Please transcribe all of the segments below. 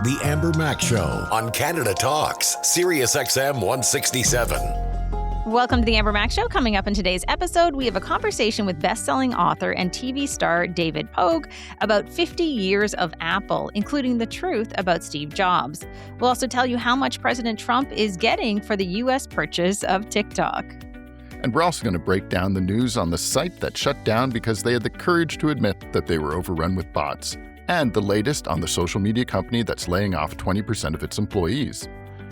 The Amber Mac Show on Canada Talks, Sirius XM 167. Welcome to the Amber Mac Show. Coming up in today's episode, we have a conversation with best-selling author and TV star David Pogue about 50 years of Apple, including the truth about Steve Jobs. We'll also tell you how much President Trump is getting for the U.S. purchase of TikTok. And we're also going to break down the news on the site that shut down because they had the courage to admit that they were overrun with bots, and the latest on the social media company that's laying off 20% of its employees.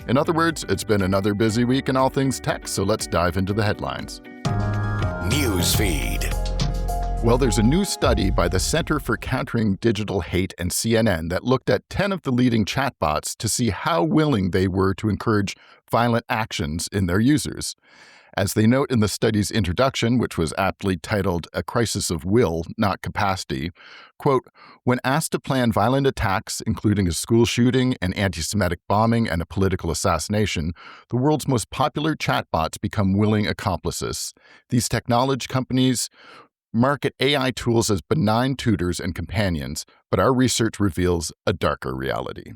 In other words, it's been another busy week in all things tech, so let's dive into the headlines. Newsfeed. Well, there's a new study by the Center for Countering Digital Hate and CNN that looked at 10 of the leading chatbots to see how willing they were to encourage violent actions in their users. As they note in the study's introduction, which was aptly titled A Crisis of Will, Not Capacity, quote, when asked to plan violent attacks, including a school shooting, an anti-Semitic bombing, and a political assassination, the world's most popular chatbots become willing accomplices. These technology companies market AI tools as benign tutors and companions, but our research reveals a darker reality.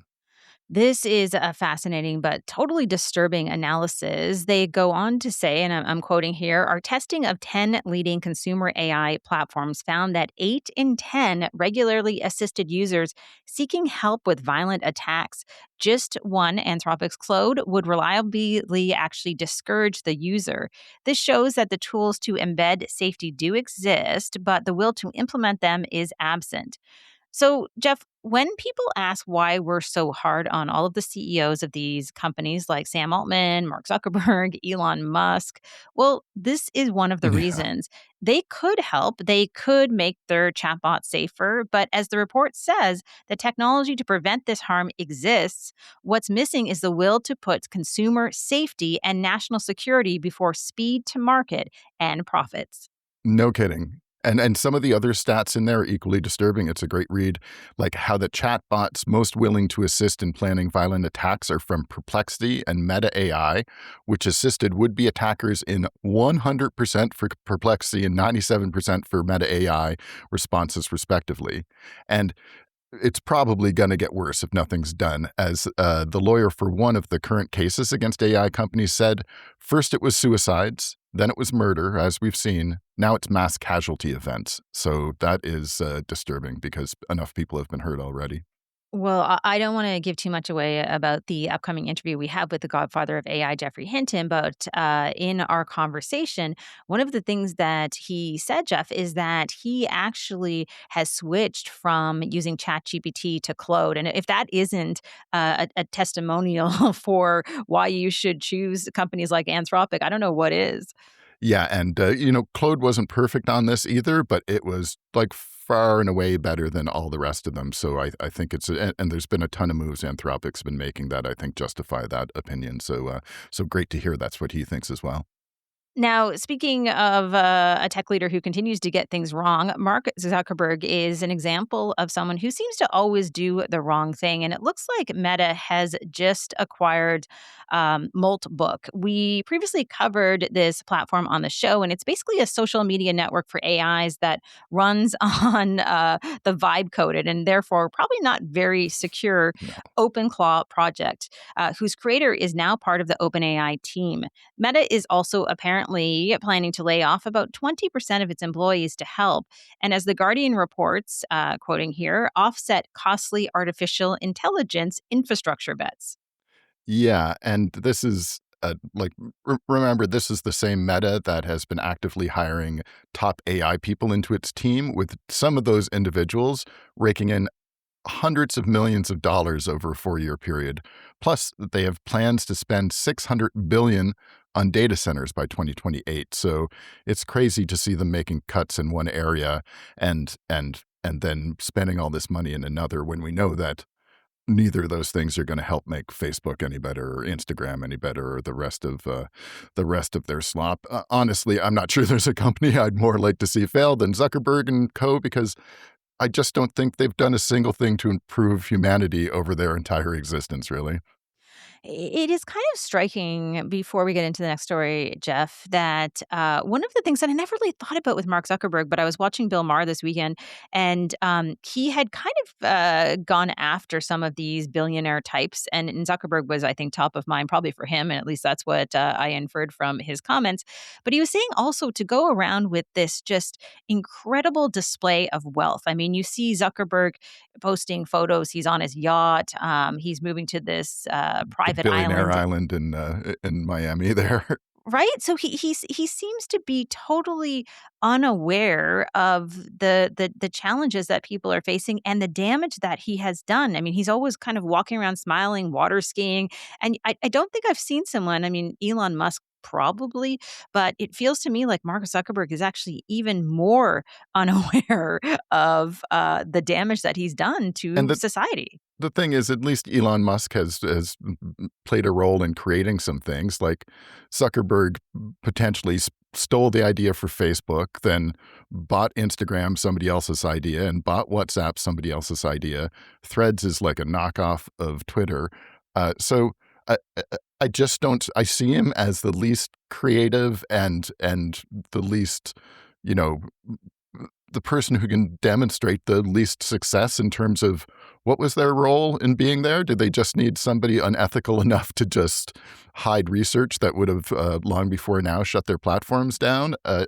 This is a fascinating but totally disturbing analysis. They go on to say, and I'm quoting here, our testing of 10 leading consumer AI platforms found that 8 in 10 regularly assisted users seeking help with violent attacks. Just one, Anthropic's Claude, would reliably actually discourage the user. This shows that the tools to embed safety do exist, but the will to implement them is absent. So, Jeff, when people ask why we're so hard on all of the CEOs of these companies like Sam Altman, Mark Zuckerberg, Elon Musk, well, this is one of the reasons. They could help. They could make their chatbots safer. But as the report says, the technology to prevent this harm exists. What's missing is the will to put consumer safety and national security before speed to market and profits. No kidding. And some of the other stats in there are equally disturbing. It's a great read, like how the chatbots most willing to assist in planning violent attacks are from Perplexity and Meta AI, which assisted would-be attackers in 100% for Perplexity and 97% for Meta AI responses, respectively. And it's probably going to get worse if nothing's done. As the lawyer for one of the current cases against AI companies said, first it was suicides, then it was murder, as we've seen. Now it's mass casualty events. So that is disturbing because enough people have been hurt already. Well, I don't want to give too much away about the upcoming interview we have with the godfather of AI, Jeffrey Hinton, but in our conversation, one of the things that he said, Jeff, is that he actually has switched from using ChatGPT to Claude. And if that isn't a testimonial for why you should choose companies like Anthropic, I don't know what is. Yeah, and, Claude wasn't perfect on this either, but it was like far and away better than all the rest of them. So I think and there's been a ton of moves Anthropic's been making that I think justify that opinion. So great to hear that's what he thinks as well. Now, speaking of a tech leader who continues to get things wrong, Mark Zuckerberg is an example of someone who seems to always do the wrong thing. And it looks like Meta has just acquired Moltbook. We previously covered this platform on the show, and it's basically a social media network for AIs that runs on the vibe coded and therefore probably not very secure OpenClaw project, whose creator is now part of the OpenAI team. Meta is also apparently planning to lay off about 20% of its employees to help. And as The Guardian reports, quoting here, offset costly artificial intelligence infrastructure bets. Yeah, and this is remember, this is the same Meta that has been actively hiring top AI people into its team, with some of those individuals raking in hundreds of millions of dollars over a 4-year period. Plus, they have plans to spend $600 billion on data centers by 2028. So it's crazy to see them making cuts in one area and then spending all this money in another when we know that neither of those things are going to help make Facebook any better or Instagram any better or the rest of their slop. Honestly, I'm not sure there's a company I'd more like to see fail than Zuckerberg and co, because I just don't think they've done a single thing to improve humanity over their entire existence, really. It is kind of striking before we get into the next story, Jeff, that one of the things that I never really thought about with Mark Zuckerberg, but I was watching Bill Maher this weekend, and he had kind of gone after some of these billionaire types. And Zuckerberg was, I think, top of mind, probably for him. And at least that's what I inferred from his comments. But he was saying also to go around with this just incredible display of wealth. I mean, you see Zuckerberg posting photos. He's on his yacht. He's moving to this The private billionaire island, island in Miami there. right? So he seems to be totally unaware of the challenges that people are facing and the damage that he has done. I mean, he's always kind of walking around smiling, water skiing, and I don't think I've seen someone. I mean, Elon Musk. Probably, but it feels to me like Mark Zuckerberg is actually even more unaware of the damage that he's done And to society. the thing is, at least Elon Musk has played a role in creating some things. Like Zuckerberg potentially stole the idea for Facebook, then bought Instagram, somebody else's idea, and bought WhatsApp, somebody else's idea. Threads is like a knockoff of Twitter. So I just don't. I see him as the least creative and the least, you know, the person who can demonstrate the least success in terms of what was their role in being there? Did they just need somebody unethical enough to just hide research that would have long before now shut their platforms down? I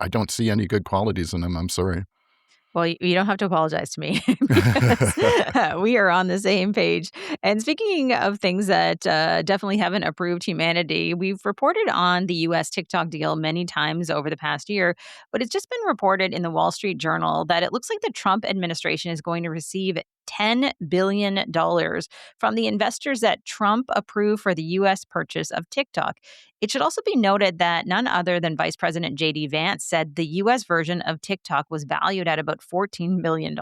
don't see any good qualities in him. I'm sorry. Well, you don't have to apologize to me because we are on the same page. And speaking of things that definitely haven't approved humanity, we've reported on the US TikTok deal many times over the past year, but it's just been reported in the Wall Street Journal that it looks like the Trump administration is going to receive $10 billion from the investors that Trump approved for the U.S. purchase of TikTok. It should also be noted that none other than Vice President J.D. Vance said the U.S. version of TikTok was valued at about $14 million.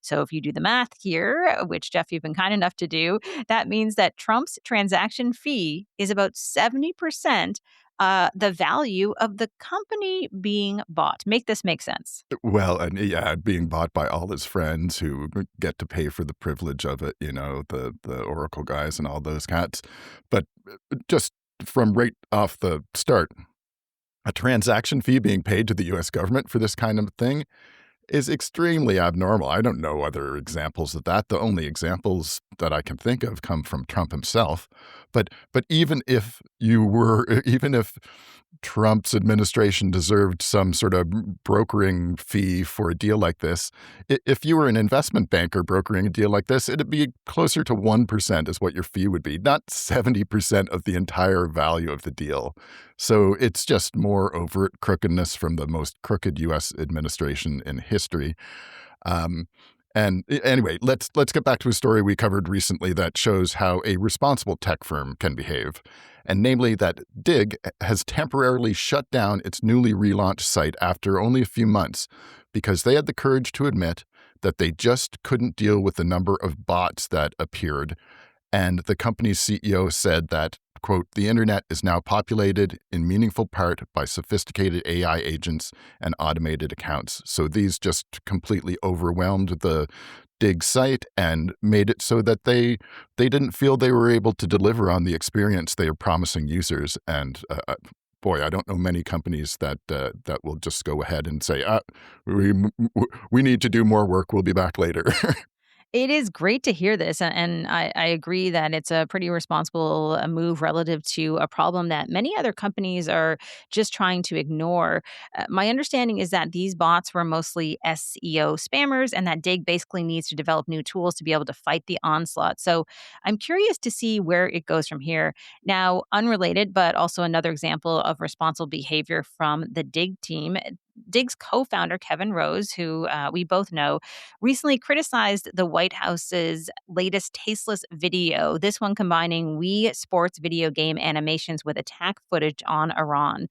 So if you do the math here, which Jeff, you've been kind enough to do, that means that Trump's transaction fee is about 70% the value of the company being bought. Make this make sense. Well, and yeah, being bought by all his friends who get to pay for the privilege of it, the Oracle guys and all those cats. But just from right off the start, a transaction fee being paid to the US government for this kind of thing is extremely abnormal. I don't know other examples of that. The only examples that I can think of come from Trump himself. But even if Trump's administration deserved some sort of brokering fee for a deal like this, if you were an investment banker brokering a deal like this, it'd be closer to 1% is what your fee would be, not 70% of the entire value of the deal. So it's just more overt crookedness from the most crooked U.S. administration in history. And anyway, let's get back to a story we covered recently that shows how a responsible tech firm can behave, and namely that Dig has temporarily shut down its newly relaunched site after only a few months because they had the courage to admit that they just couldn't deal with the number of bots that appeared. And the company's CEO said that, quote, the internet is now populated in meaningful part by sophisticated AI agents and automated accounts. So these just completely overwhelmed the Dig site and made it so that they didn't feel they were able to deliver on the experience they are promising users. And boy, I don't know many companies that will just go ahead and say, we need to do more work. We'll be back later. It is great to hear this, and I agree that it's a pretty responsible move relative to a problem that many other companies are just trying to ignore. My understanding is that these bots were mostly SEO spammers, and that Dig basically needs to develop new tools to be able to fight the onslaught. So I'm curious to see where it goes from here. Now, unrelated, but also another example of responsible behavior from the Dig team. Dig's co-founder Kevin Rose, who we both know, recently criticized the White House's latest tasteless video, this one combining Wii Sports video game animations with attack footage on Iran.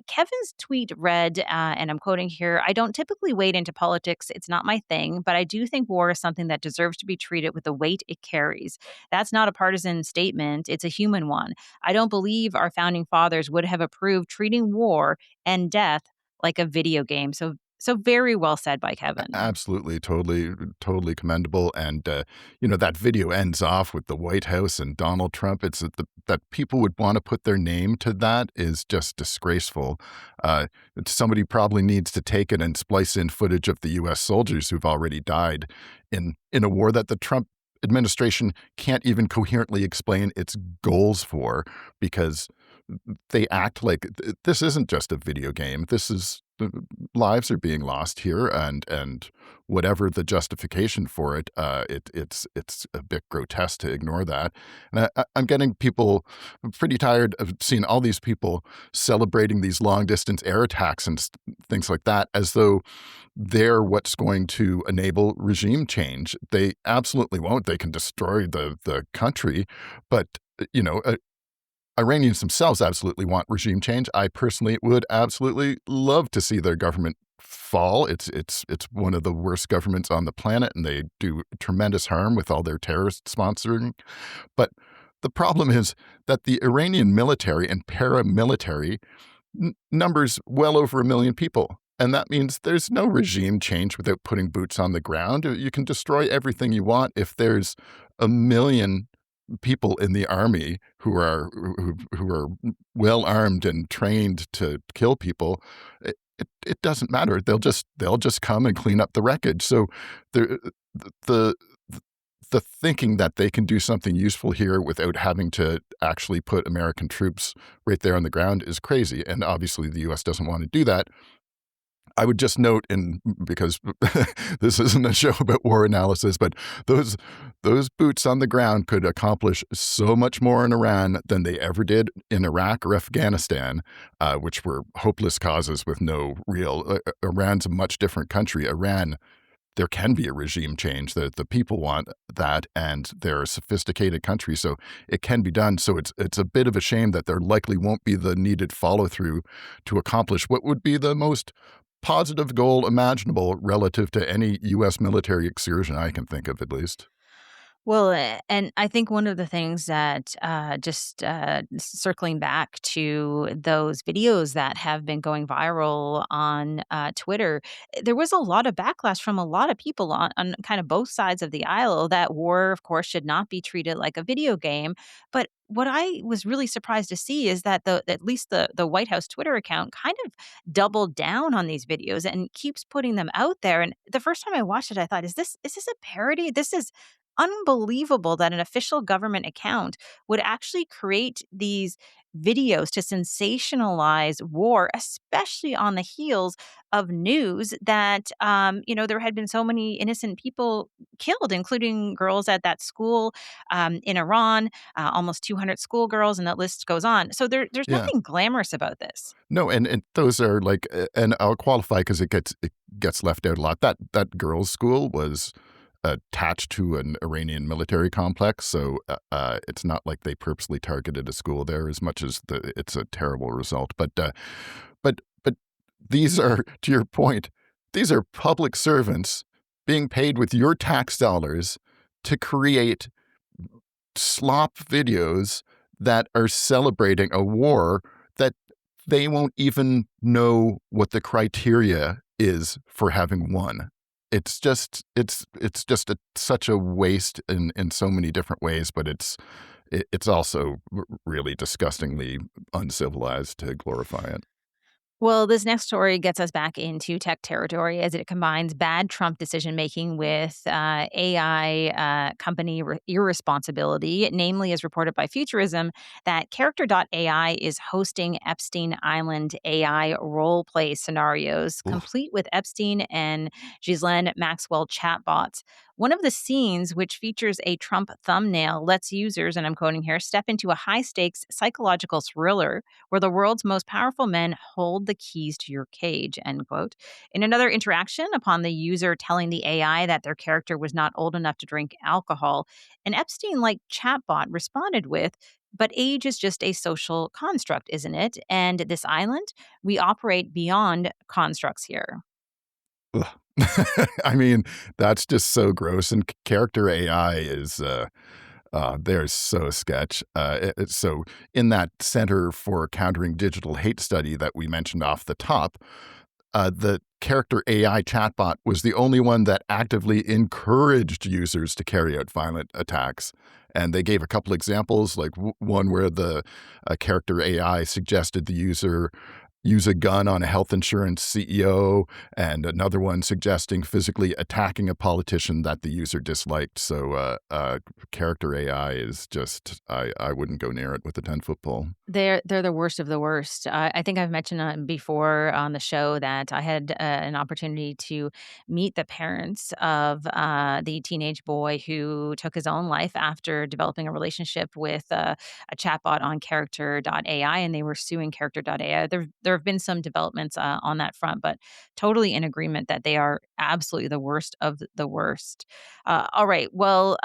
Kevin's tweet read, and I'm quoting here, I don't typically wade into politics. It's not my thing, but I do think war is something that deserves to be treated with the weight it carries. That's not a partisan statement. It's a human one. I don't believe our founding fathers would have approved treating war and death like a video game. So So very well said by Kevin. Absolutely, totally commendable. And that video ends off with the White House and Donald Trump. It's that people would want to put their name to that is just disgraceful. Uh, Somebody probably needs to take it and splice in footage of the U.S. soldiers who've already died in a war that the Trump administration can't even coherently explain its goals for, because they act like this isn't just a video game. This is lives are being lost here, and whatever the justification for it, it's a bit grotesque to ignore that. And I'm getting people pretty tired of seeing all these people celebrating these long distance air attacks and things like that as though they're what's going to enable regime change. They absolutely won't. They can destroy the country, but you know. Iranians themselves absolutely want regime change. I personally would absolutely love to see their government fall. It's one of the worst governments on the planet, and they do tremendous harm with all their terrorist sponsoring. But the problem is that the Iranian military and paramilitary numbers well over 1 million people. And that means there's no regime change without putting boots on the ground. You can destroy everything you want if there's 1 million people in the army who are well armed and trained to kill people. It doesn't matter. They'll just come and clean up the wreckage. So the the the thinking that they can do something useful here without having to actually put American troops right there on the ground is crazy. And obviously the U.S. doesn't want to do that. I would just note, because this isn't a show about war analysis, but those boots on the ground could accomplish so much more in Iran than they ever did in Iraq or Afghanistan, which were hopeless causes with no real. Iran's a much different country. Iran, there can be a regime change. The people want that, and they're a sophisticated country, so it can be done. So it's a bit of a shame that there likely won't be the needed follow through to accomplish what would be the most positive goal imaginable relative to any U.S. military excursion I can think of, at least. Well, and I think one of the things that just circling back to those videos that have been going viral on Twitter, there was a lot of backlash from a lot of people on kind of both sides of the aisle that war, of course, should not be treated like a video game. But what I was really surprised to see is that at least the White House Twitter account kind of doubled down on these videos and keeps putting them out there. And the first time I watched it, I thought, is this a parody? This is unbelievable that an official government account would actually create these videos to sensationalize war, especially on the heels of news that, there had been so many innocent people killed, including girls at that school in Iran, almost 200 schoolgirls, and that list goes on. So there's Yeah. nothing glamorous about this. No, and those are like, and I'll qualify because it gets left out a lot. That girls' school was attached to an Iranian military complex, so it's not like they purposely targeted a school there as much as it's a terrible result. But these are, to your point, these are public servants being paid with your tax dollars to create slop videos that are celebrating a war that they won't even know what the criteria is for having won. It's just such a waste in so many different ways, but it's also really disgustingly uncivilized to glorify it. Well, this next story gets us back into tech territory as it combines bad Trump decision making with AI company irresponsibility. Namely, as reported by Futurism, that Character.ai is hosting Epstein Island AI role play scenarios, Oof. complete with Epstein and Ghislaine Maxwell chatbots. One of the scenes, which features a Trump thumbnail, lets users, and I'm quoting here, step into a high stakes psychological thriller where the world's most powerful men hold the keys to your cage, end quote. In another interaction, upon the user telling the AI that their character was not old enough to drink alcohol, an Epstein-like chatbot responded with, but age is just a social construct, isn't it? And this island, we operate beyond constructs here. Ugh. I mean, that's just so gross. And character AI is they're so sketch. So in that Center for Countering Digital Hate study that we mentioned off the top, the character AI chatbot was the only one that actively encouraged users to carry out violent attacks. And they gave a couple examples, like one where the character AI suggested the user use a gun on a health insurance CEO, and another one suggesting physically attacking a politician that the user disliked. So character AI is just, I wouldn't go near it with a 10-foot pole. They're the worst of the worst. I think I've mentioned before on the show that I had an opportunity to meet the parents of the teenage boy who took his own life after developing a relationship with a chatbot on Character.ai, and they were suing Character.ai. There have been some developments on that front, but totally in agreement that they are absolutely the worst of the worst. All right. Well,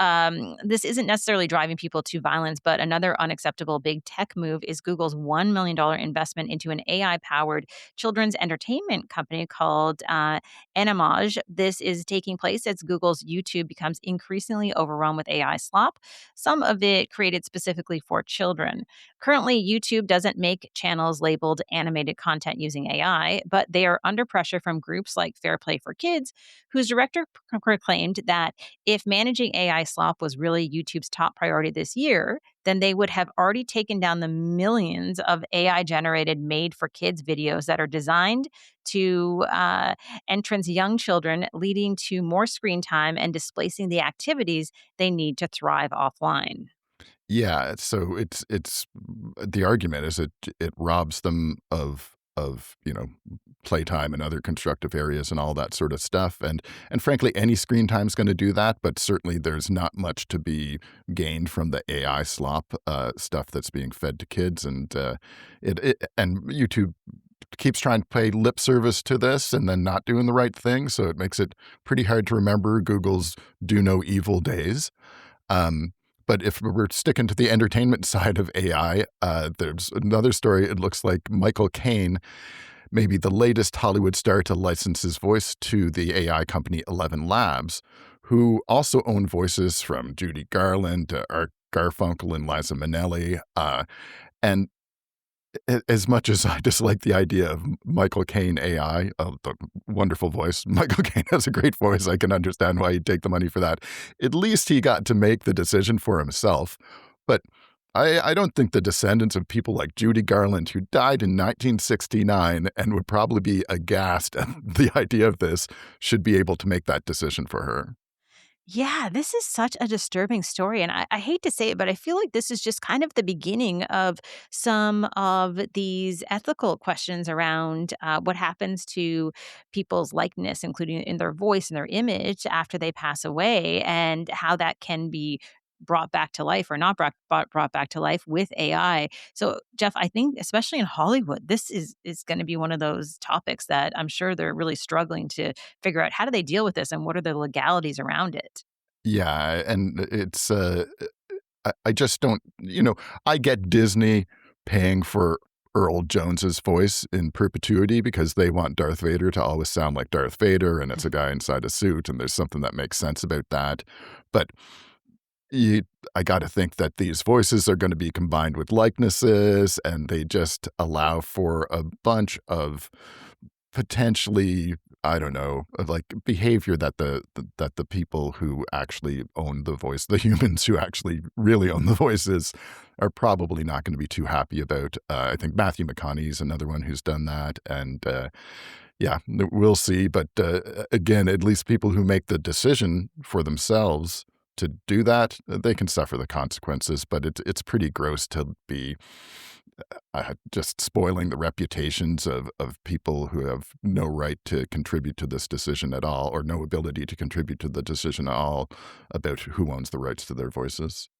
this isn't necessarily driving people to violence, but another unacceptable big tech move is Google's $1 million investment into an AI powered children's entertainment company called Animage. This is taking place as Google's YouTube becomes increasingly overrun with AI slop, some of it created specifically for children. Currently, YouTube doesn't make channels labeled animated content using AI, but they are under pressure from groups like Fair Play for Kids, whose director proclaimed that if managing AI slop was really YouTube's top priority this year, then they would have already taken down the millions of AI generated made for kids videos that are designed to entrance young children, leading to more screen time and displacing the activities they need to thrive offline. Yeah, so it's the argument is it robs them of playtime and other constructive areas and all that sort of stuff, and frankly, any screen time is going to do that. But certainly, there's not much to be gained from the AI slop stuff that's being fed to kids, and and YouTube keeps trying to pay lip service to this and then not doing the right thing. So it makes it pretty hard to remember Google's "do no evil" days. Um, but if we're sticking to the entertainment side of AI, there's another story. It looks like Michael Caine, maybe the latest Hollywood star to license his voice to the AI company 11 Labs, who also own voices from Judy Garland to Art Garfunkel and Liza Minnelli. And as much as I dislike the idea of Michael Caine AI, the wonderful voice, Michael Caine has a great voice. I can understand why he'd take the money for that. At least he got to make the decision for himself. But I don't think the descendants of people like Judy Garland, who died in 1969 and would probably be aghast at the idea of this, should be able to make that decision for her. Yeah, this is such a disturbing story. And I hate to say it, but I feel like this is just kind of the beginning of some of these ethical questions around what happens to people's likeness, including in their voice and their image after they pass away, and how that can be brought back to life or not brought back to life with AI. So, Jeff, I think especially in Hollywood, this is going to be one of those topics that I'm sure they're really struggling to figure out how do they deal with this and what are the legalities around it. Yeah, and it's I just don't, I get Disney paying for Earl Jones's voice in perpetuity because they want Darth Vader to always sound like Darth Vader, and it's a guy inside a suit, and there's something that makes sense about that. But you, I got to think that these voices are going to be combined with likenesses, and they just allow for a bunch of potentially, I don't know, like behavior that the people who actually own the voice, the humans who actually really own the voices, are probably not going to be too happy about. I think Matthew McConaughey is another one who's done that, and yeah, we'll see. But again, at least people who make the decision for themselves to do that, they can suffer the consequences. But it's pretty gross to be just spoiling the reputations of people who have no right to contribute to this decision at all, or no ability to contribute to the decision at all about who owns the rights to their voices.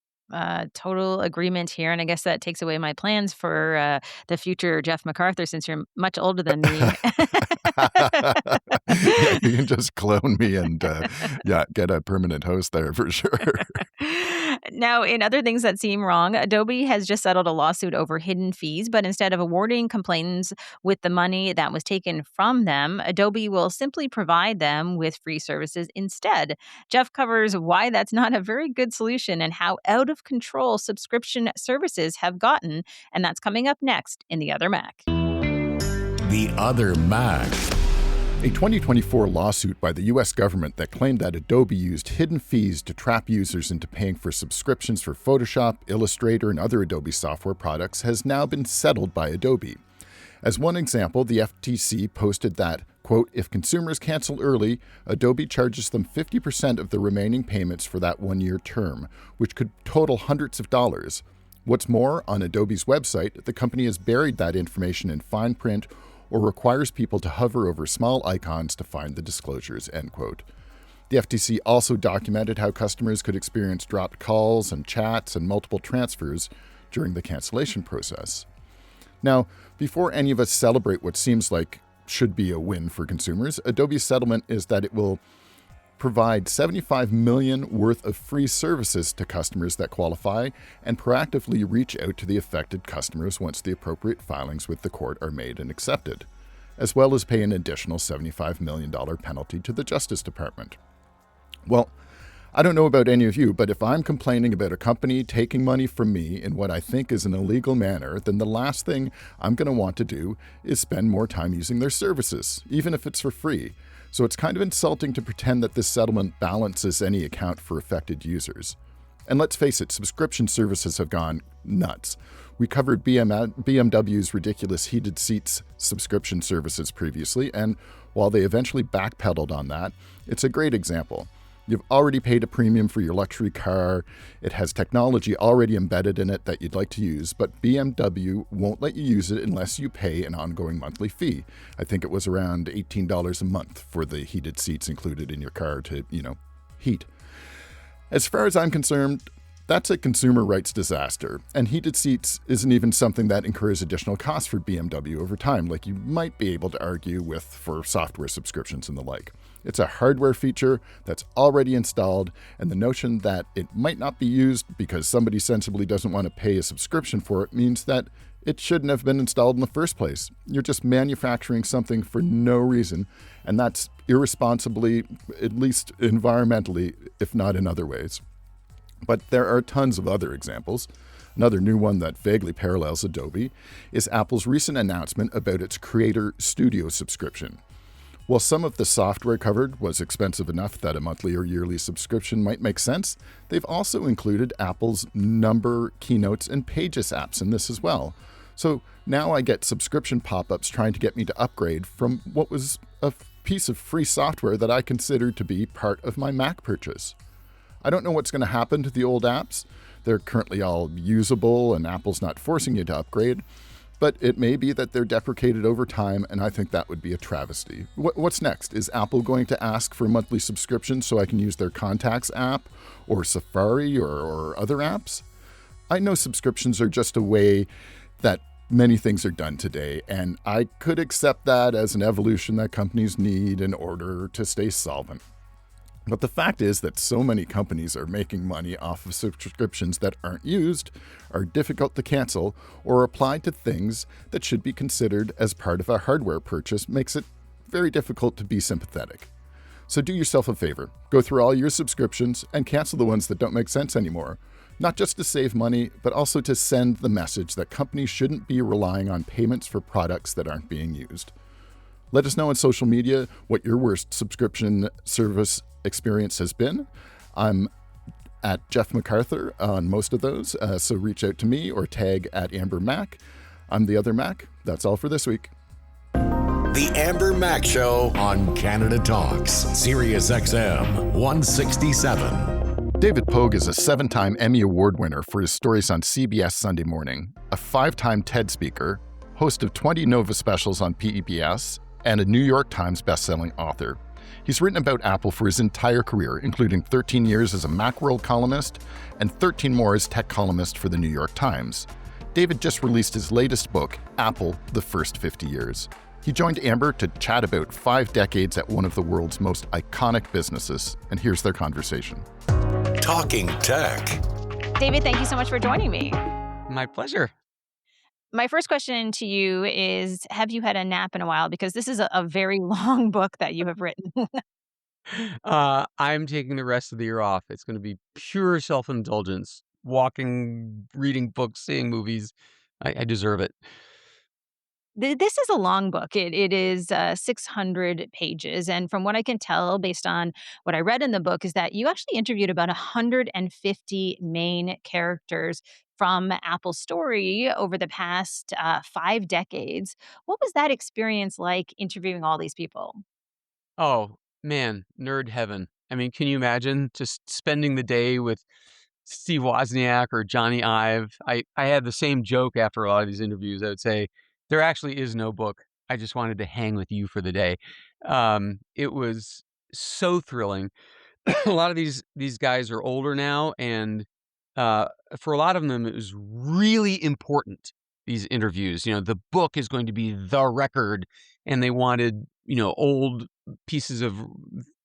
Total agreement here. And I guess that takes away my plans for the future Jeff MacArthur since you're much older than me. Yeah, you can just clone me and yeah, get a permanent host there for sure. Now, in other things that seem wrong, Adobe has just settled a lawsuit over hidden fees, but instead of awarding complainants with the money that was taken from them, Adobe will simply provide them with free services instead. Jeff covers why that's not a very good solution and how out of control subscription services have gotten, and that's coming up next in The Other Mac. The Other Mac. A 2024 lawsuit by the U.S. government that claimed that Adobe used hidden fees to trap users into paying for subscriptions for Photoshop, Illustrator, and other Adobe software products has now been settled by Adobe. As one example, the FTC posted that, quote, if consumers cancel early, Adobe charges them 50% of the remaining payments for that one-year term, which could total hundreds of dollars. What's more, on Adobe's website, the company has buried that information in fine print or requires people to hover over small icons to find the disclosures, end quote. The FTC also documented how customers could experience dropped calls and chats and multiple transfers during the cancellation process. Now, before any of us celebrate what seems like should be a win for consumers, Adobe's settlement is that it will provide $75 million worth of free services to customers that qualify and proactively reach out to the affected customers once the appropriate filings with the court are made and accepted, as well as pay an additional $75 million penalty to the Justice Department. Well, I don't know about any of you, but if I'm complaining about a company taking money from me in what I think is an illegal manner, then the last thing I'm going to want to do is spend more time using their services, even if it's for free. So it's kind of insulting to pretend that this settlement balances any account for affected users. And let's face it, subscription services have gone nuts. We covered BMW's ridiculous heated seats subscription services previously, and while they eventually backpedaled on that, it's a great example. You've already paid a premium for your luxury car. It has technology already embedded in it that you'd like to use, but BMW won't let you use it unless you pay an ongoing monthly fee. I think it was around $18 a month for the heated seats included in your car to, heat. As far as I'm concerned, that's a consumer rights disaster, and heated seats isn't even something that incurs additional costs for BMW over time, like you might be able to argue with for software subscriptions and the like. It's a hardware feature that's already installed, and the notion that it might not be used because somebody sensibly doesn't want to pay a subscription for it means that it shouldn't have been installed in the first place. You're just manufacturing something for no reason, and that's irresponsibly, at least environmentally, if not in other ways. But there are tons of other examples. Another new one that vaguely parallels Adobe is Apple's recent announcement about its Creator Studio subscription. While some of the software covered was expensive enough that a monthly or yearly subscription might make sense, they've also included Apple's Number, Keynotes, and Pages apps in this as well. So now I get subscription pop-ups trying to get me to upgrade from what was a piece of free software that I considered to be part of my Mac purchase. I don't know what's going to happen to the old apps. They're currently all usable and Apple's not forcing you to upgrade. But it may be that they're deprecated over time, and I think that would be a travesty. What's next? Is Apple going to ask for monthly subscriptions so I can use their Contacts app or Safari or other apps? I know subscriptions are just a way that many things are done today, and I could accept that as an evolution that companies need in order to stay solvent. But the fact is that so many companies are making money off of subscriptions that aren't used, are difficult to cancel, or applied to things that should be considered as part of a hardware purchase makes it very difficult to be sympathetic. So do yourself a favor, go through all your subscriptions and cancel the ones that don't make sense anymore. Not just to save money, but also to send the message that companies shouldn't be relying on payments for products that aren't being used. Let us know on social media what your worst subscription service experience has been. I'm at Jeff MacArthur on most of those, so reach out to me or tag at Amber Mac. I'm the other Mac. That's all for this week. The Amber Mac Show on Canada Talks, Sirius XM 167. David Pogue is a 7-time Emmy Award winner for his stories on CBS Sunday Morning, a 5-time TED speaker, host of 20 Nova specials on PBS, and a New York Times bestselling author. He's written about Apple for his entire career, including 13 years as a Macworld columnist and 13 more as tech columnist for the New York Times. David just released his latest book, Apple: The First 50 Years. He joined Amber to chat about 5 decades at one of the world's most iconic businesses, and here's their conversation. Talking Tech. David, thank you so much for joining me. My pleasure. My first question to you is, have you had a nap in a while? Because this is a very long book that you have written. I'm taking the rest of the year off. It's going to be pure self-indulgence. Walking, reading books, seeing movies. I deserve it. This is a long book. It is 600 pages. And from what I can tell, based on what I read in the book, is that you actually interviewed about 150 main characters from Apple's story over the past 5 decades. What was that experience like interviewing all these people? Oh, man, nerd heaven. I mean, can you imagine just spending the day with Steve Wozniak or Johnny Ive? I had the same joke after a lot of these interviews. I would say, "There actually is no book. I just wanted to hang with you for the day." It was so thrilling. A lot of these guys are older now, and uh, for a lot of them, it was really important. These interviews, the book is going to be the record, and they wanted old pieces of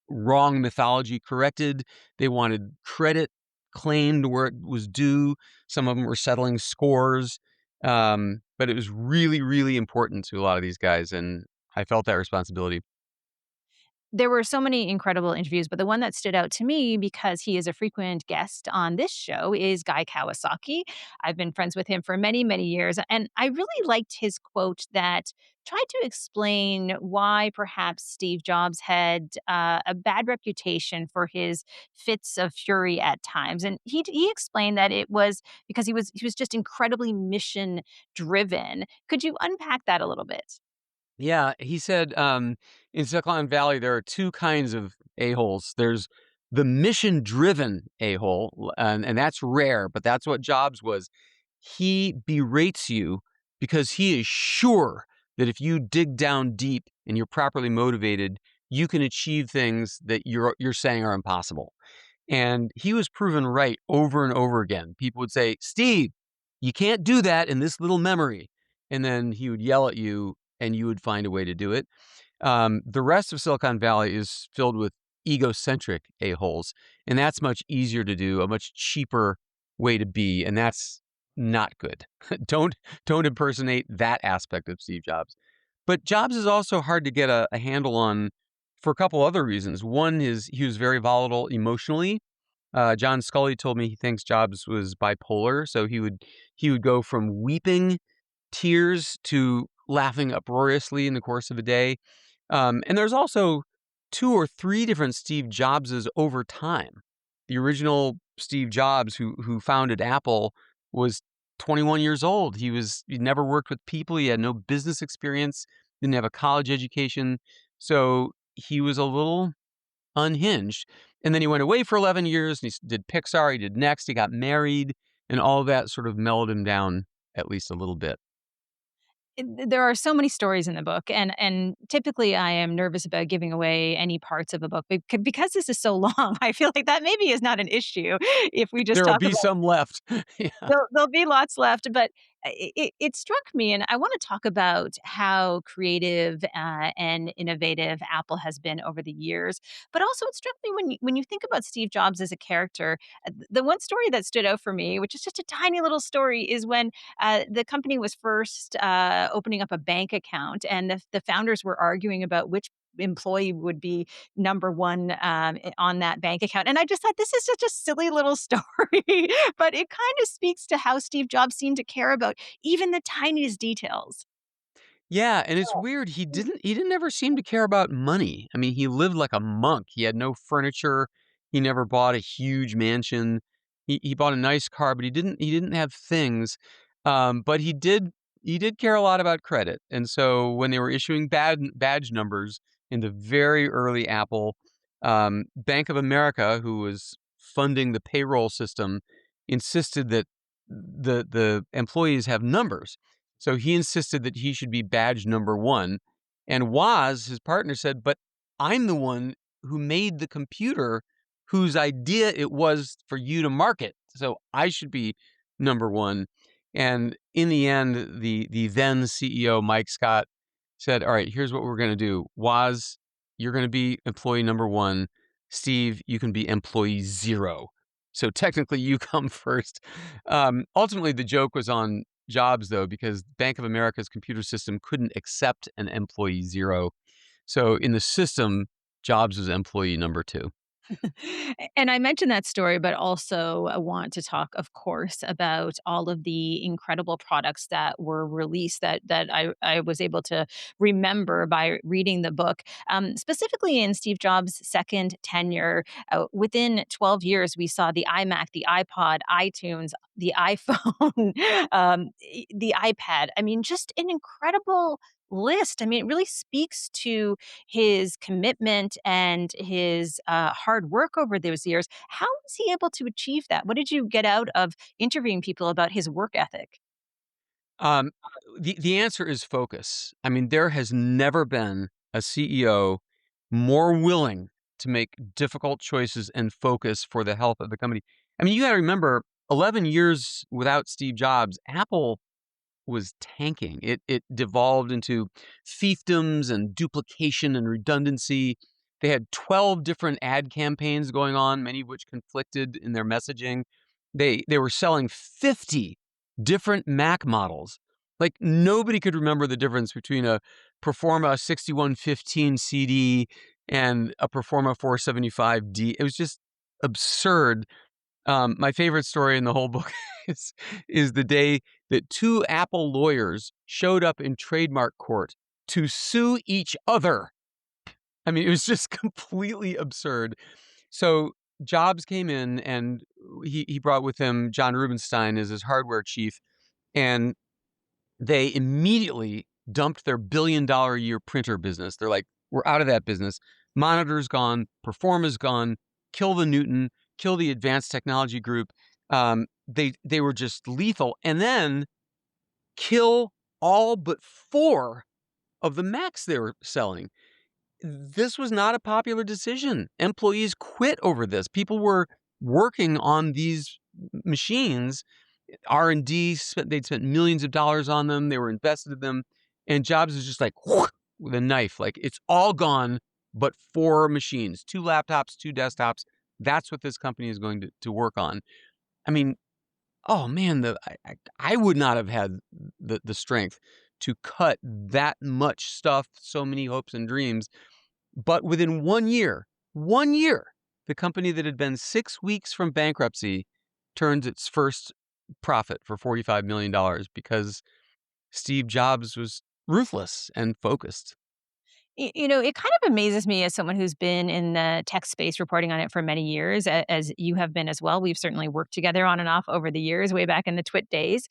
wrong mythology corrected. They wanted credit claimed where it was due. Some of them were settling scores, but it was really, really important to a lot of these guys, and I felt that responsibility. There were so many incredible interviews, but the one that stood out to me because he is a frequent guest on this show is Guy Kawasaki. I've been friends with him for many, many years, and I really liked his quote that tried to explain why perhaps Steve Jobs had a bad reputation for his fits of fury at times. And he explained that it was because he was just incredibly mission driven. Could you unpack that a little bit? Yeah, he said, in Silicon Valley, there are two kinds of a-holes. There's the mission-driven a-hole, and that's rare, but that's what Jobs was. He berates you because he is sure that if you dig down deep and you're properly motivated, you can achieve things that you're saying are impossible. And he was proven right over and over again. People would say, "Steve, you can't do that in this little memory." And then he would yell at you and you would find a way to do it. The rest of Silicon Valley is filled with egocentric a-holes, and that's much easier to do, a much cheaper way to be, and that's not good. Don't don't impersonate that aspect of Steve Jobs. But Jobs is also hard to get a handle on for a couple other reasons. One is he was very volatile emotionally. John Scully told me he thinks Jobs was bipolar, so he would go from weeping tears to laughing uproariously in the course of a day. And there's also two or three different Steve Jobses over time. The original Steve Jobs, who founded Apple, was 21 years old. He'd never worked with people. He had no business experience. Didn't have a college education. So he was a little unhinged. And then he went away for 11 years and did Pixar. He did Next. He got married, and all of that sort of mellowed him down at least a little bit. There are so many stories in the book, and typically I am nervous about giving away any parts of a book because this is so long. I feel like that maybe is not an issue if we just There will talk be about. some left. Yeah. There'll be lots left, but it struck me, and I wanna talk about how creative, and innovative Apple has been over the years, but also it struck me when you think about Steve Jobs as a character, the one story that stood out for me, which is just a tiny little story, is when, the company was first, opening up a bank account, and the founders were arguing about which employee would be number 1, on that bank account, and I just thought, "This is such a silly little story," but it kinda speaks to how Steve Jobs seemed to care about even the tiniest details. Yeah, and it's weird, he didn't ever seem to care about money. I mean, he lived like a monk. He had no furniture. He never bought a huge mansion. He bought a nice car, but he didn't have things. But he did care a lot about credit. And so when they were issuing badge numbers in the very early Apple, Bank of America, who was funding the payroll system, insisted that the employees have numbers. So he insisted that he should be badge number one. And Woz, his partner, said, "But I'm the one who made the computer whose idea it was for you to market. So I should be number one." And in the end, the then CEO, Mike Scott, said, "All right, here's what we're going to do. Woz, you're going to be employee number one. Steve, you can be employee zero. So technically, you come first." Ultimately, the joke was on Jobs, though, because Bank of America's computer system couldn't accept an employee zero. So in the system, Jobs was employee number two. And I mentioned that story, but also I want to talk, of course, about all of the incredible products that were released that I was able to remember by reading the book. Specifically in Steve Jobs' second tenure, within 12 years, we saw the iMac, the iPod, iTunes, the iPhone, the iPad. I mean, just an incredible list. I mean, it really speaks to his commitment and his hard work over those years. How was he able to achieve that? What did you get out of interviewing people about his work ethic? Um, the answer is focus. I mean, there has never been a CEO more willing to make difficult choices and focus for the health of the company. I mean, you got to remember, 11 years without Steve Jobs, Apple was tanking. It devolved into fiefdoms and duplication and redundancy. They had 12 different ad campaigns going on, many of which conflicted in their messaging. They were selling 50 different Mac models. Like nobody could remember the difference between a Performa 6115 CD and a Performa 475D. It was just absurd. My favorite story in the whole book is is the day that two Apple lawyers showed up in trademark court to sue each other. I mean, it was just completely absurd. So Jobs came in and he brought with him John Rubinstein as his hardware chief, and they immediately dumped their $1 billion a year printer business. They're like, we're out of that business. Monitor's gone, Performa's gone, kill the Newton, kill the advanced technology group. They were just lethal. And then kill all but 4 of the Macs they were selling. This was not a popular decision. Employees quit over this. People were working on these machines. R&D, they'd spent millions of dollars on them. They were invested in them. And Jobs was just like, with a knife, like it's all gone, but 4 machines, 2 laptops, 2 desktops. That's what this company is going to work on. I mean, oh man, I would not have had the strength to cut that much stuff, so many hopes and dreams. But within 1 year, the company that had been 6 weeks from bankruptcy turned its first profit for $45 million because Steve Jobs was ruthless and focused. It kind of amazes me as someone who's been in the tech space reporting on it for many years, as you have been as well. We've certainly worked together on and off over the years, way back in the Twit days.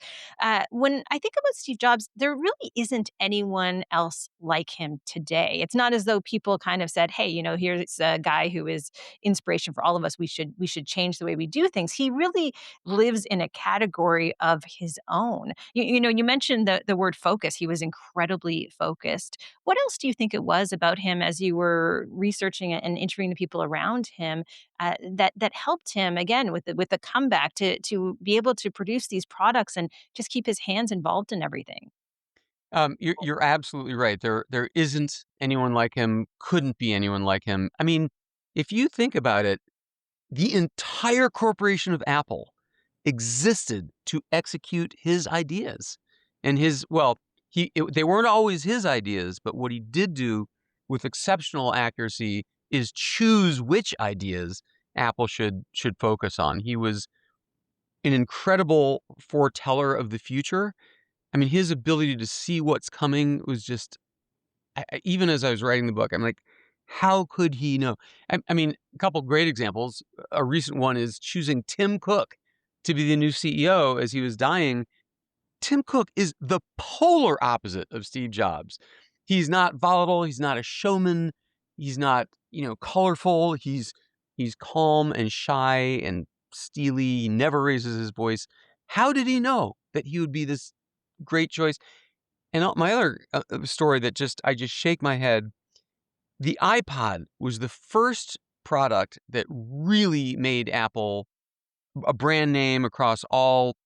When I think about Steve Jobs, there really isn't anyone else like him today. It's not as though people kind of said, "Hey, here's a guy who is inspiration for all of us. We should change the way we do things." He really lives in a category of his own. You mentioned the word focus. He was incredibly focused. What else do you think it was about him as you were researching it and interviewing the people around him that helped him again with the comeback to be able to produce these products and just keep his hands involved in everything? You're absolutely right. There isn't anyone like him. Couldn't be anyone like him. I mean, if you think about it, the entire corporation of Apple existed to execute his ideas. And they weren't always his ideas, but what he did do with exceptional accuracy is choose which ideas Apple should focus on. He was an incredible foreteller of the future. I mean, his ability to see what's coming was just even as I was writing the book, I'm like, how could he know? I mean, a couple great examples. A recent one is choosing Tim Cook to be the new CEO as he was dying. Tim Cook is the polar opposite of Steve Jobs. He's not volatile. He's not a showman. He's not, colorful. He's calm and shy and steely. He never raises his voice. How did he know that he would be this great choice? And my other story that I just shake my head. The iPod was the first product that really made Apple a brand name across all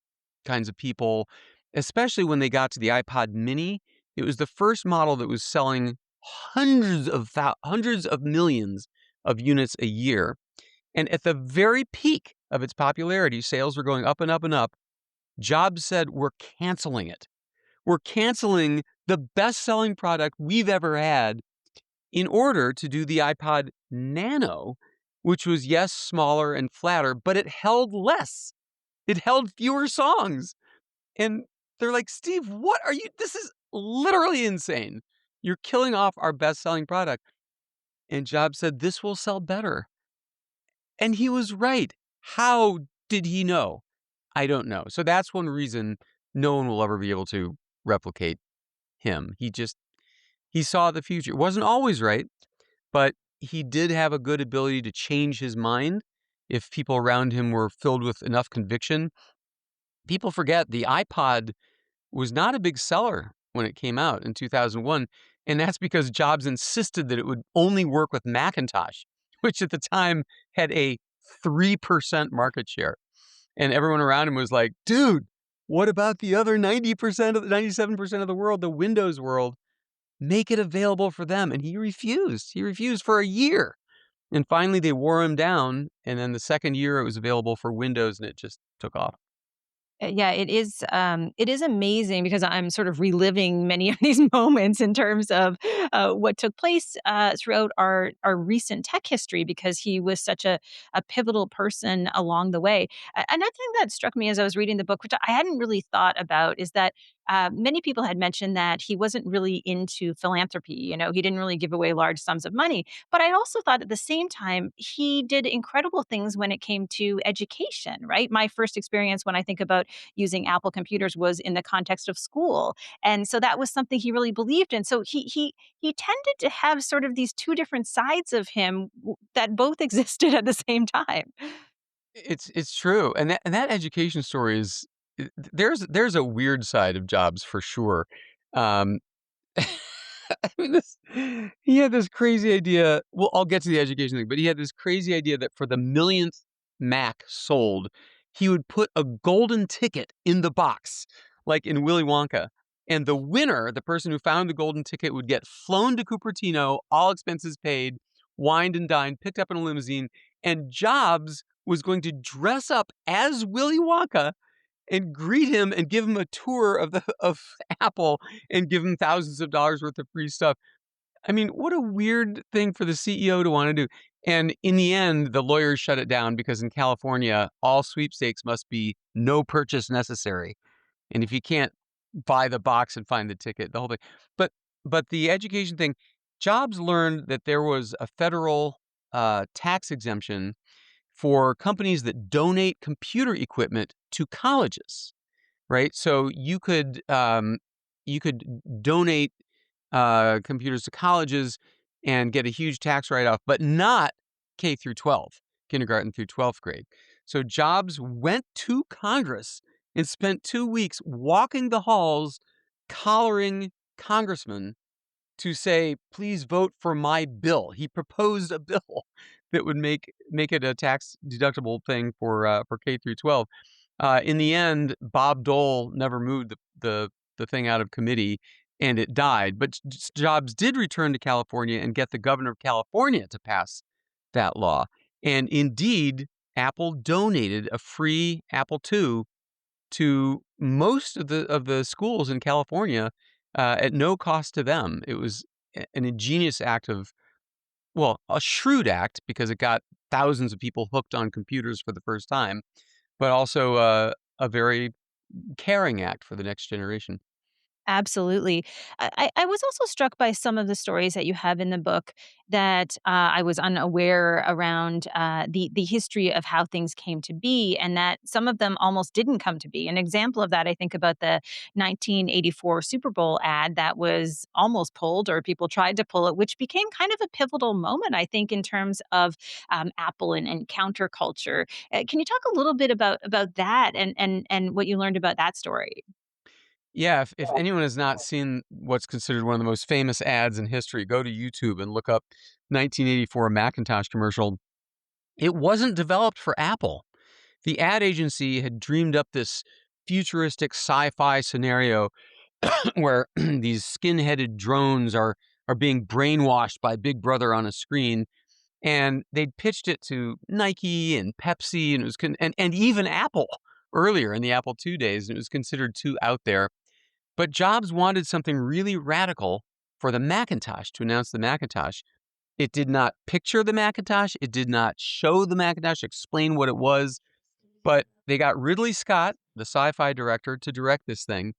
kinds of people, especially when they got to the iPod Mini. It was the first model that was selling hundreds of millions of units a year. And at the very peak of its popularity, sales were going up and up and up. Jobs said, "We're canceling it. We're canceling the best-selling product we've ever had in order to do the iPod Nano." which was, yes, smaller and flatter, but it held less. It held fewer songs. And they're like, Steve, what are you? This is literally insane. You're killing off our best selling product. And Jobs said, this will sell better. And he was right. How did he know? I don't know. So that's one reason no one will ever be able to replicate him. He saw the future. It wasn't always right, but he did have a good ability to change his mind if people around him were filled with enough conviction. People forget the iPod was not a big seller when it came out in 2001, and that's because Jobs insisted that it would only work with Macintosh, which at the time had a 3% market share. And everyone around him was like, dude, what about the other 90% of the 97% of the world, the Windows world? Make it available for them. And he refused. He refused for a year. And finally, they wore him down. And then the second year, it was available for Windows, and it just took off. Yeah, it is amazing because I'm sort of reliving many of these moments in terms of what took place throughout our recent tech history because he was such a pivotal person along the way. Another thing that struck me as I was reading the book, which I hadn't really thought about, is that many people had mentioned that he wasn't really into philanthropy. You know, he didn't really give away large sums of money. But I also thought at the same time, he did incredible things when it came to education, right? My first experience when I think about using Apple computers was in the context of school. And so that was something he really believed in. So he tended to have sort of these two different sides of him that both existed at the same time. It's true. And that education story is there's a weird side of Jobs for sure. Um, I mean, he had this crazy idea. Well, I'll get to the education thing, but he had this crazy idea that for the millionth Mac sold, he would put a golden ticket in the box, like in Willy Wonka. And the winner, the person who found the golden ticket, would get flown to Cupertino, all expenses paid, wined and dined, picked up in a limousine, and Jobs was going to dress up as Willy Wonka and greet him and give him a tour of Apple and give him thousands of dollars worth of free stuff. I mean, what a weird thing for the CEO to want to do. And in the end, the lawyers shut it down because in California, all sweepstakes must be no purchase necessary. And if you can't buy the box and find the ticket, the whole thing. But but the education thing, Jobs learned that there was a federal tax exemption for companies that donate computer equipment to colleges, right? So you could donate computers to colleges and get a huge tax write-off, but not K through 12, kindergarten through 12th grade. So Jobs went to Congress and spent 2 weeks walking the halls, collaring congressmen to say, please vote for my bill. He proposed a bill that would make it a tax deductible thing for K through 12. In the end, Bob Dole never moved the thing out of committee, and it died. But Jobs did return to California and get the governor of California to pass that law. And indeed, Apple donated a free Apple II to most of the schools in California at no cost to them. It was an ingenious act of, well, a shrewd act because it got thousands of people hooked on computers for the first time, but also a very caring act for the next generation. Absolutely. I was also struck by some of the stories that you have in the book that I was unaware around the history of how things came to be, and that some of them almost didn't come to be. An example of that, I think about the 1984 Super Bowl ad that was almost pulled, or people tried to pull it, which became kind of a pivotal moment, I think, in terms of Apple and counterculture. Can you talk a little bit about that and what you learned about that story? Yeah, if anyone has not seen what's considered one of the most famous ads in history, go to YouTube and look up 1984 Macintosh commercial. It wasn't developed for Apple. The ad agency had dreamed up this futuristic sci-fi scenario where these skin-headed drones are being brainwashed by Big Brother on a screen, and they'd pitched it to Nike and Pepsi, and it was and even Apple earlier in the Apple II days, and it was considered too out there. But Jobs wanted something really radical for the Macintosh to announce the Macintosh. It did not picture the Macintosh. It did not show the Macintosh, explain what it was. But they got Ridley Scott, the sci-fi director, to direct this thing.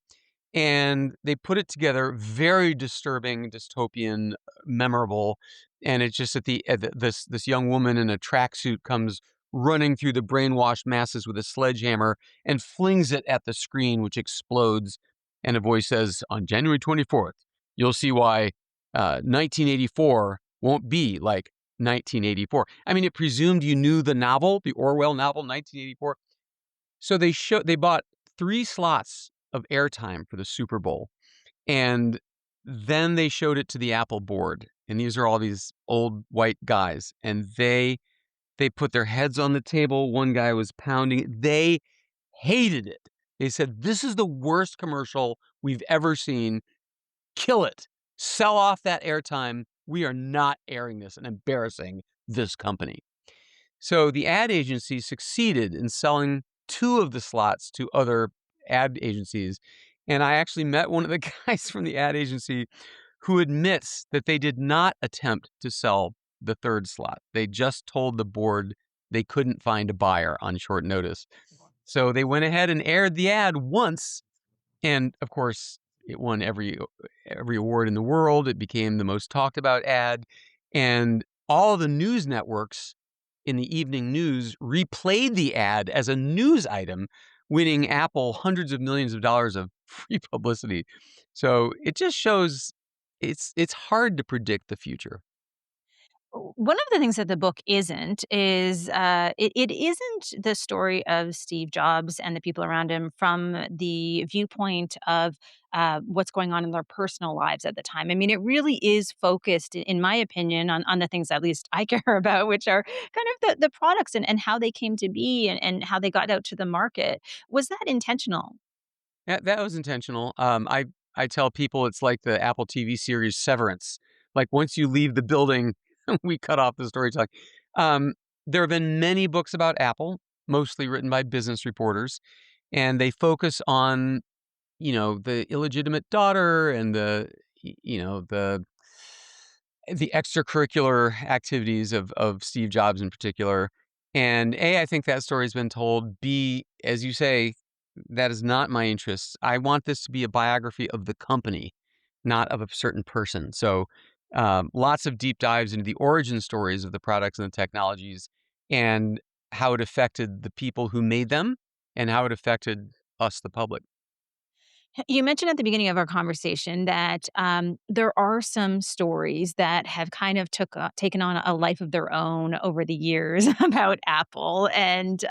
And they put it together, very disturbing, dystopian, memorable. And it's just this young woman in a tracksuit comes running through the brainwashed masses with a sledgehammer and flings it at the screen, which explodes. And a voice says, "On January 24th, you'll see why 1984 won't be like 1984." I mean, it presumed you knew the novel, the Orwell novel, 1984. So they bought 3 slots of airtime for the Super Bowl, and then they showed it to the Apple board. And these are all these old white guys, and they put their heads on the table. One guy was pounding it. They hated it. They said, "This is the worst commercial we've ever seen. Kill it. Sell off that airtime. We are not airing this and embarrassing this company." So the ad agency succeeded in selling 2 of the slots to other ad agencies. And I actually met one of the guys from the ad agency who admits that they did not attempt to sell the 3rd slot. They just told the board they couldn't find a buyer on short notice. So they went ahead and aired the ad once. And of course, it won every award in the world. It became the most talked about ad. And all the news networks in the evening news replayed the ad as a news item, winning Apple hundreds of millions of dollars of free publicity. So it just shows it's hard to predict the future. One of the things that the book isn't is it isn't the story of Steve Jobs and the people around him from the viewpoint of what's going on in their personal lives at the time. I mean, it really is focused, in my opinion, on the things at least I care about, which are kind of the products and how they came to be and how they got out to the market. Was that intentional? Yeah, that was intentional. I tell people it's like the Apple TV series Severance. Like once you leave the building, we cut off the storytelling. Um, there have been many books about Apple, mostly written by business reporters, and they focus on the illegitimate daughter and the extracurricular activities of Steve Jobs in particular. And A, I think that story's been told. B, as you say, that is not my interest. I want this to be a biography of the company, not of a certain person. So lots of deep dives into the origin stories of the products and the technologies and how it affected the people who made them and how it affected us, the public. You mentioned at the beginning of our conversation that there are some stories that have kind of taken on a life of their own over the years about Apple, and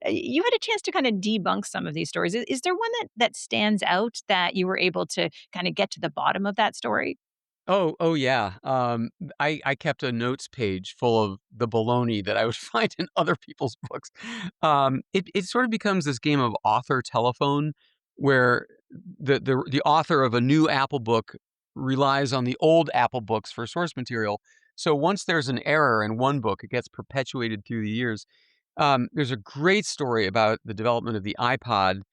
you had a chance to kind of debunk some of these stories. Is there one that stands out that you were able to kind of get to the bottom of that story? Oh yeah. I kept a notes page full of the baloney that I would find in other people's books. It sort of becomes this game of author telephone, where the author of a new Apple book relies on the old Apple books for source material. So once there's an error in one book, it gets perpetuated through the years. There's a great story about the development of the iPod.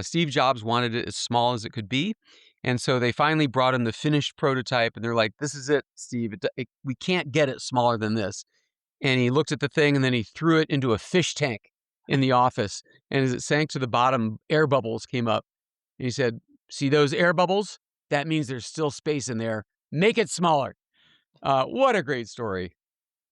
Steve Jobs wanted it as small as it could be. And so they finally brought him the finished prototype, and they're like, "This is it, Steve. We can't get it smaller than this." And he looked at the thing, and then he threw it into a fish tank in the office. And as it sank to the bottom, air bubbles came up. And he said, "See those air bubbles? That means there's still space in there. Make it smaller." What a great story.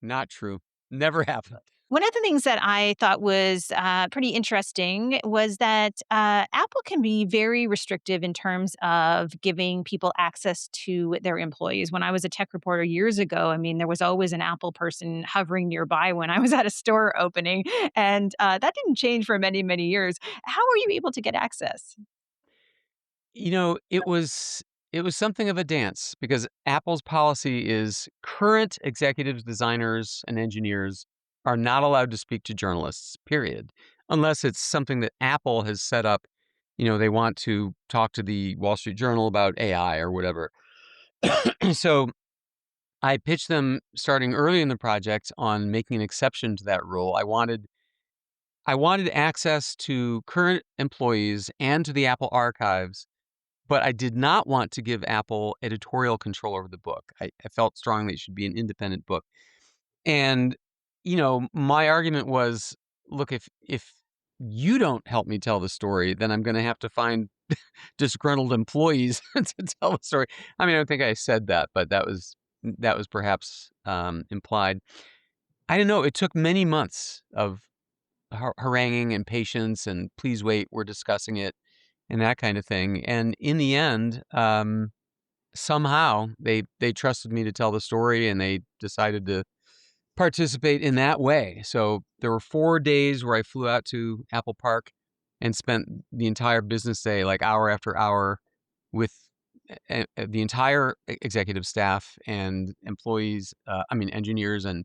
Not true. Never happened. One of the things that I thought was pretty interesting was that Apple can be very restrictive in terms of giving people access to their employees. When I was a tech reporter years ago, I mean, there was always an Apple person hovering nearby when I was at a store opening, and that didn't change for many, many years. How were you able to get access? It was something of a dance because Apple's policy is current executives, designers, and engineers are not allowed to speak to journalists, period, unless it's something that Apple has set up. They want to talk to the Wall Street Journal about AI or whatever. So I pitched them starting early in the project on making an exception to that rule. I wanted access to current employees and to the Apple archives, but I did not want to give Apple editorial control over the book. I felt strongly it should be an independent book. And, my argument was, look, if you don't help me tell the story, then I'm going to have to find disgruntled employees to tell the story. I mean, I don't think I said that, but that was perhaps implied. I don't know. It took many months of haranguing and patience and please wait, we're discussing it and that kind of thing. And in the end, somehow they trusted me to tell the story and they decided to participate in that way. So there were 4 days where I flew out to Apple Park and spent the entire business day, like hour after hour, with the entire executive staff and employees. Engineers and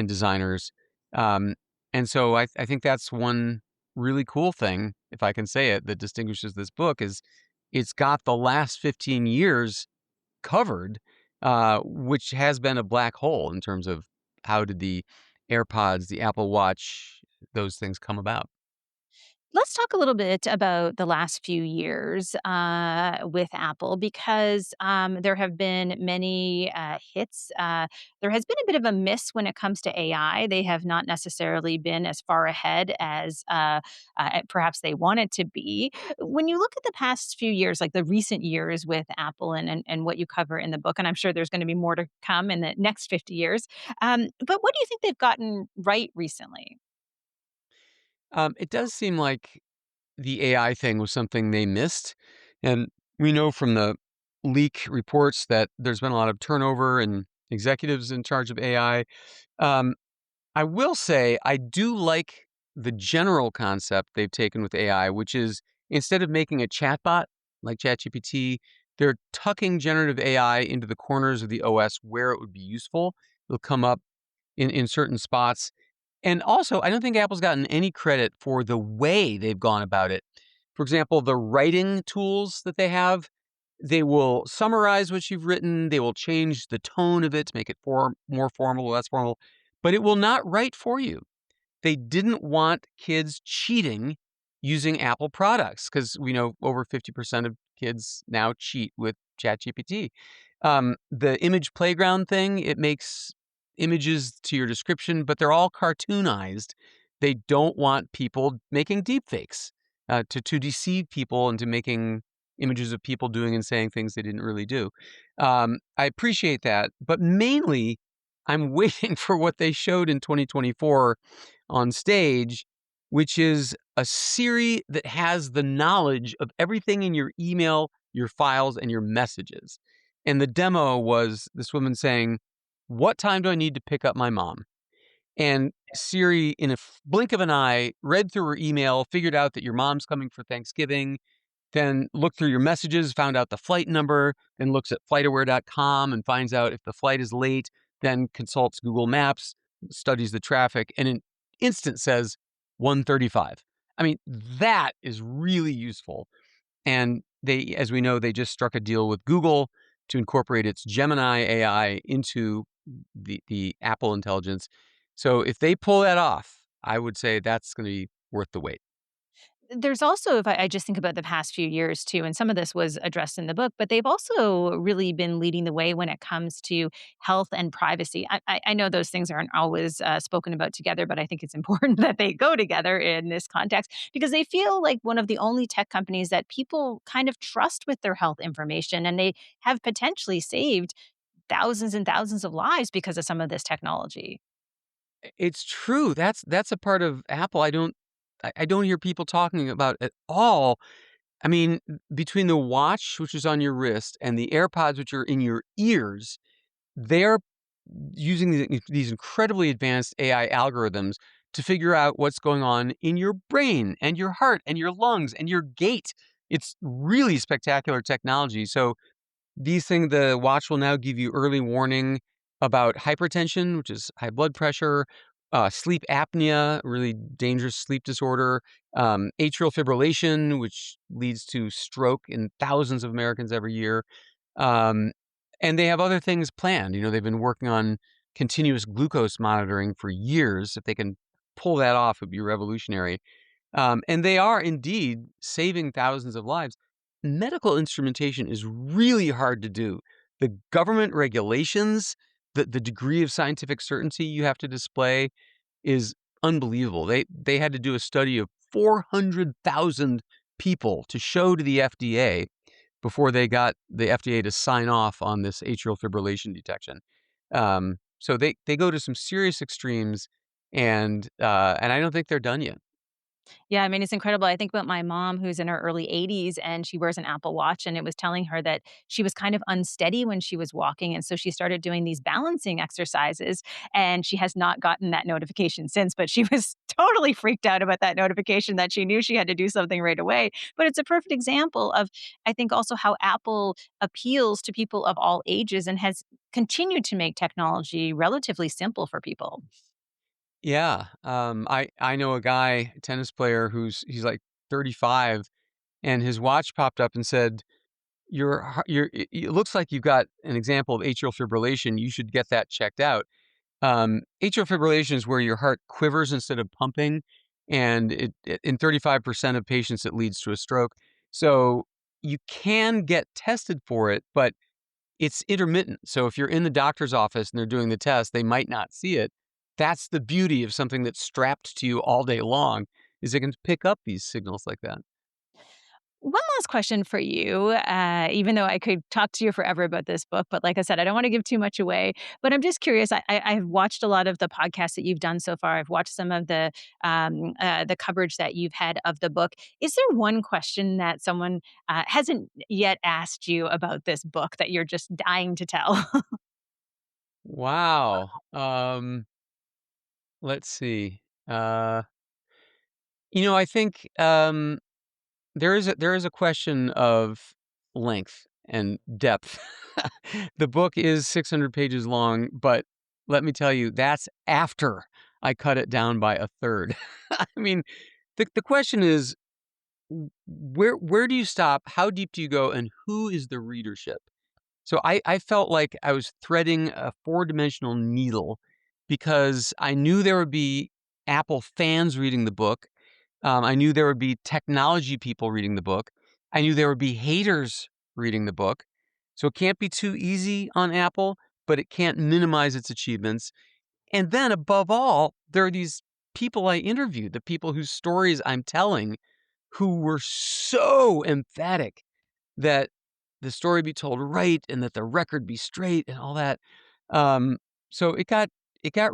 designers. Um, and so I think that's one really cool thing, if I can say it, that distinguishes this book is it's got the last 15 years covered, which has been a black hole in terms of how did the AirPods, the Apple Watch, those things come about. Let's talk a little bit about the last few years with Apple because there have been many hits. There has been a bit of a miss when it comes to AI. They have not necessarily been as far ahead as perhaps they wanted to be. When you look at the past few years, like the recent years with Apple and what you cover in the book, and I'm sure there's going to be more to come in the next 50 years, but what do you think they've gotten right recently? It does seem like the AI thing was something they missed. And we know from the leak reports that there's been a lot of turnover and executives in charge of AI. Um, I will say I do like the general concept they've taken with AI, which is instead of making a chatbot like ChatGPT, they're tucking generative AI into the corners of the OS where it would be useful. It'll come up in certain spots. And also, I don't think Apple's gotten any credit for the way they've gone about it. For example, the writing tools that they have, they will summarize what you've written, they will change the tone of it to make it more formal, less formal, but it will not write for you. They didn't want kids cheating using Apple products because we know over 50% of kids now cheat with ChatGPT. The image playground thing, it makes images to your description, but they're all cartoonized. They don't want people making deepfakes to deceive people into making images of people doing and saying things they didn't really do. I appreciate that, but mainly I'm waiting for what they showed in 2024 on stage, which is a Siri that has the knowledge of everything in your email, your files, and your messages. And the demo was this woman saying, "What time do I need to pick up my mom?" And Siri, in a blink of an eye, read through her email, figured out that your mom's coming for Thanksgiving, then looked through your messages, found out the flight number, then looks at flightaware.com and finds out if the flight is late, then consults Google Maps, studies the traffic, and in instant says 1:35. I mean, that is really useful. And they, as we know, they just struck a deal with Google to incorporate its Gemini AI into the Apple intelligence. So if they pull that off, I would say that's going to be worth the wait. There's also, if I just think about the past few years too, and some of this was addressed in the book, but they've also really been leading the way when it comes to health and privacy. I know those things aren't always spoken about together, but I think it's important that they go together in this context because they feel like one of the only tech companies that people kind of trust with their health information, and they have potentially saved thousands and thousands of lives because of some of this technology. It's true. That's a part of Apple I don't hear people talking about at all. I mean, between the watch, which is on your wrist, and the AirPods, which are in your ears, they're using these incredibly advanced AI algorithms to figure out what's going on in your brain and your heart and your lungs and your gait. It's really spectacular technology. So the watch will now give you early warning about hypertension, which is high blood pressure, sleep apnea, really dangerous sleep disorder, atrial fibrillation, which leads to stroke in thousands of Americans every year. Um, and they have other things planned. They've been working on continuous glucose monitoring for years. If they can pull that off, it would be revolutionary. And they are indeed saving thousands of lives. medical instrumentation is really hard to do. The government regulations, the degree of scientific certainty you have to display is unbelievable. They had to do a study of 400,000 people to show to the FDA before they got the FDA to sign off on this atrial fibrillation detection. So they go to some serious extremes, and I don't think they're done yet. Yeah, I mean, it's incredible. I think about my mom who's in her early 80s and she wears an Apple Watch, and it was telling her that she was kind of unsteady when she was walking. And so she started doing these balancing exercises, and she has not gotten that notification since. But she was totally freaked out about that notification that she knew she had to do something right away. But it's a perfect example of, I think, also how Apple appeals to people of all ages and has continued to make technology relatively simple for people. Yeah, I know a guy, a tennis player, he's like 35, and his watch popped up and said, it looks like you've got an example of atrial fibrillation. You should get that checked out." Atrial fibrillation is where your heart quivers instead of pumping, and in 35% of patients, it leads to a stroke. So you can get tested for it, but it's intermittent. So if you're in the doctor's office and they're doing the test, they might not see it. That's the beauty of something that's strapped to you all day long, is it can pick up these signals like that. One last question for you, even though I could talk to you forever about this book, but like I said, I don't want to give too much away. But I'm just curious. I've watched a lot of the podcasts that you've done so far. I've watched some of the coverage that you've had of the book. Is there one question that someone hasn't yet asked you about this book that you're just dying to tell? Wow. Let's see. I think there is a question of length and depth. The book is 600 pages long, but let me tell you, that's after I cut it down by a third. I mean, the question is, where do you stop? How deep do you go? And who is the readership? So I felt like I was threading a four-dimensional needle because I knew there would be Apple fans reading the book. I knew there would be technology people reading the book. I knew there would be haters reading the book. So it can't be too easy on Apple, but it can't minimize its achievements. And then above all, there are these people I interviewed, the people whose stories I'm telling, who were so emphatic that the story be told right and that the record be straight and all that. Um, so it got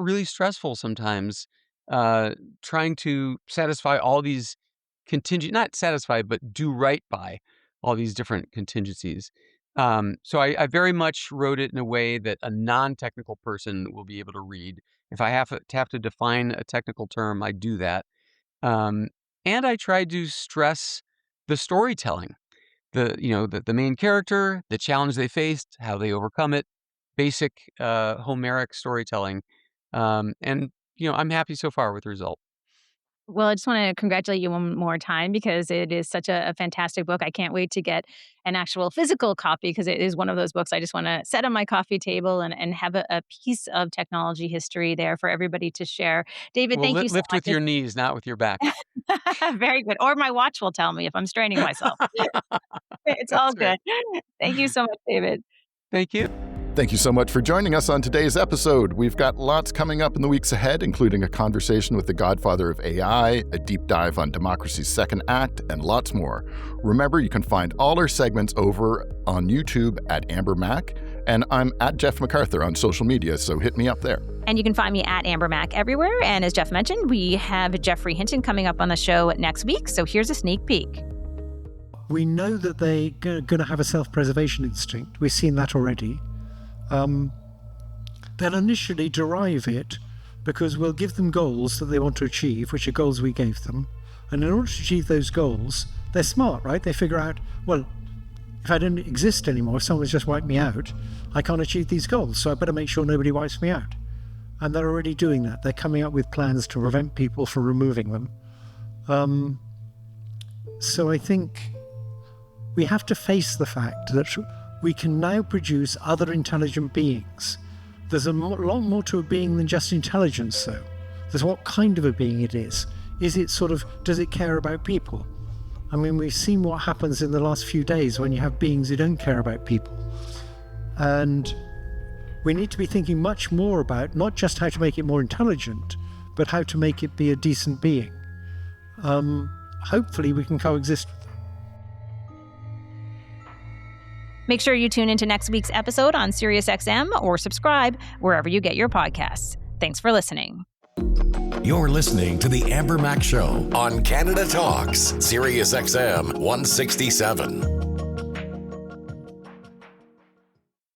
really stressful sometimes, uh, trying to satisfy all these not satisfy, but do right by all these different contingencies. So I very much wrote it in a way that a non-technical person will be able to read. If I have to define a technical term, I do that. Um, and I tried to stress the storytelling, the main character, the challenge they faced, how they overcome it, basic Homeric storytelling. And I'm happy so far with the result. Well, I just want to congratulate you one more time because it is such a fantastic book. I can't wait to get an actual physical copy because it is one of those books I just want to set on my coffee table and have a piece of technology history there for everybody to share. David, Well, thank you so lift much. with your knees, not with your back. Very good. Or my watch will tell me if I'm straining myself. It's all That's right. good. Thank you so much, David. Thank you. Thank you so much for joining us on today's episode. We've got lots coming up in the weeks ahead, including a conversation with the godfather of AI, a deep dive on democracy's second act, and lots more. Remember, you can find all our segments over on YouTube at Amber Mac, and I'm at Jeff MacArthur on social media, so hit me up there. And you can find me at Amber Mac everywhere. And as Jeff mentioned, we have Jeffrey Hinton coming up on the show next week. So here's a sneak peek. We know that they're going to have a self-preservation instinct. We've seen that already. They'll initially derive it because we'll give them goals that they want to achieve, which are goals we gave them. And in order to achieve those goals, they're smart, right? They figure out, well, if I don't exist anymore, if someone's just wiped me out, I can't achieve these goals, so I better make sure nobody wipes me out. And they're already doing that. They're coming up with plans to prevent people from removing them. So I think we have to face the fact that we can now produce other intelligent beings. There's a lot more to a being than just intelligence, though. There's what kind of a being it is. Is it does it care about people? I mean, we've seen what happens in the last few days when you have beings who don't care about people. And we need to be thinking much more about not just how to make it more intelligent, but how to make it be a decent being. Hopefully we can coexist with them. Make sure you tune into next week's episode on SiriusXM or subscribe wherever you get your podcasts. Thanks for listening. You're listening to The Amber Mac Show on Canada Talks, SiriusXM 167.